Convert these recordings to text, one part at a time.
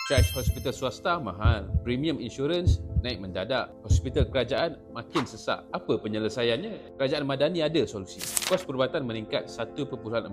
Charge hospital swasta mahal, premium insurance naik mendadak, hospital kerajaan makin sesak. Apa penyelesaiannya? Kerajaan Madani ada solusi. Kos perubatan meningkat 1.4%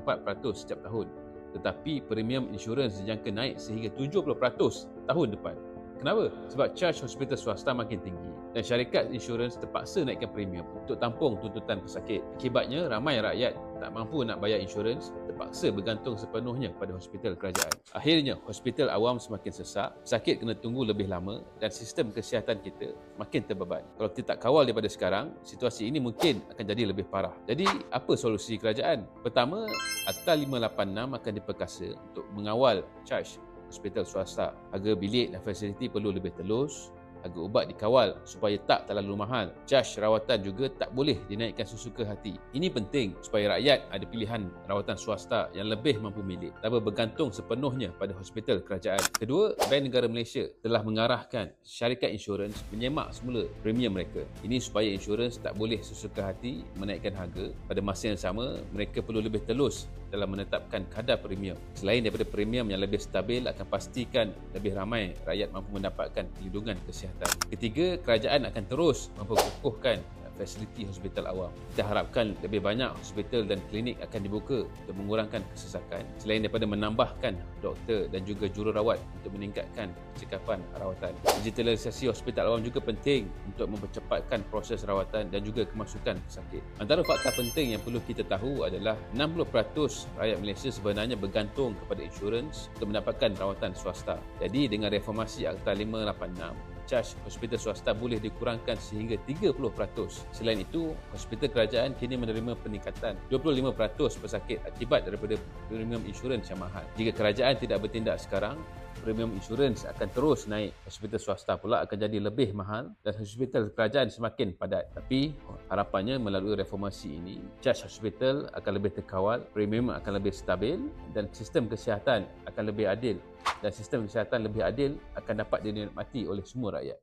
setiap tahun, tetapi premium insurans dijangka naik sehingga 70% tahun depan. Kenapa? Sebab charge hospital swasta makin tinggi dan syarikat insurans terpaksa naikkan premium untuk tampung tuntutan pesakit. Akibatnya, ramai rakyat tak mampu nak bayar insurans, terpaksa bergantung sepenuhnya pada hospital kerajaan. Akhirnya, hospital awam semakin sesak, pesakit kena tunggu lebih lama dan sistem kesihatan kita makin terbeban. Kalau kita tak kawal daripada sekarang, situasi ini mungkin akan jadi lebih parah. Jadi, apa solusi kerajaan? Pertama, Akta 586 akan diperkasa untuk mengawal charge hospital swasta. Harga bilik dan fasiliti perlu lebih telus, harga ubat dikawal supaya tak terlalu mahal. Charge rawatan juga tak boleh dinaikkan sesuka hati. Ini penting supaya rakyat ada pilihan rawatan swasta yang lebih mampu milik tanpa bergantung sepenuhnya pada hospital kerajaan. Kedua, Bank Negara Malaysia telah mengarahkan syarikat insurans menyemak semula premium mereka. Ini supaya insurans tak boleh sesuka hati menaikkan harga. Pada masa yang sama, mereka perlu lebih telus dalam menetapkan kadar premium. Selain daripada premium yang lebih stabil, akan pastikan lebih ramai rakyat mampu mendapatkan perlindungan kesihatan. Ketiga, kerajaan akan terus memperkukuhkan fasiliti hospital awam. Kita harapkan lebih banyak hospital dan klinik akan dibuka untuk mengurangkan kesesakan, selain daripada menambahkan doktor dan juga jururawat untuk meningkatkan kecekapan rawatan. Digitalisasi hospital awam juga penting untuk mempercepatkan proses rawatan dan juga kemasukan pesakit. Antara fakta penting yang perlu kita tahu adalah 60% rakyat Malaysia sebenarnya bergantung kepada insurans untuk mendapatkan rawatan swasta. Jadi dengan reformasi Akta 586, charge hospital swasta boleh dikurangkan sehingga 30%. Selain itu, hospital kerajaan kini menerima peningkatan 25% pesakit akibat daripada premium insurans yang mahal. Jika kerajaan tidak bertindak sekarang, premium insurans akan terus naik. Hospital swasta pula akan jadi lebih mahal dan hospital kerajaan semakin padat. Tapi harapannya melalui reformasi ini, charge hospital akan lebih terkawal, premium akan lebih stabil dan sistem kesihatan akan lebih adil. Dan sistem kesihatan lebih adil akan dapat dinikmati oleh semua rakyat.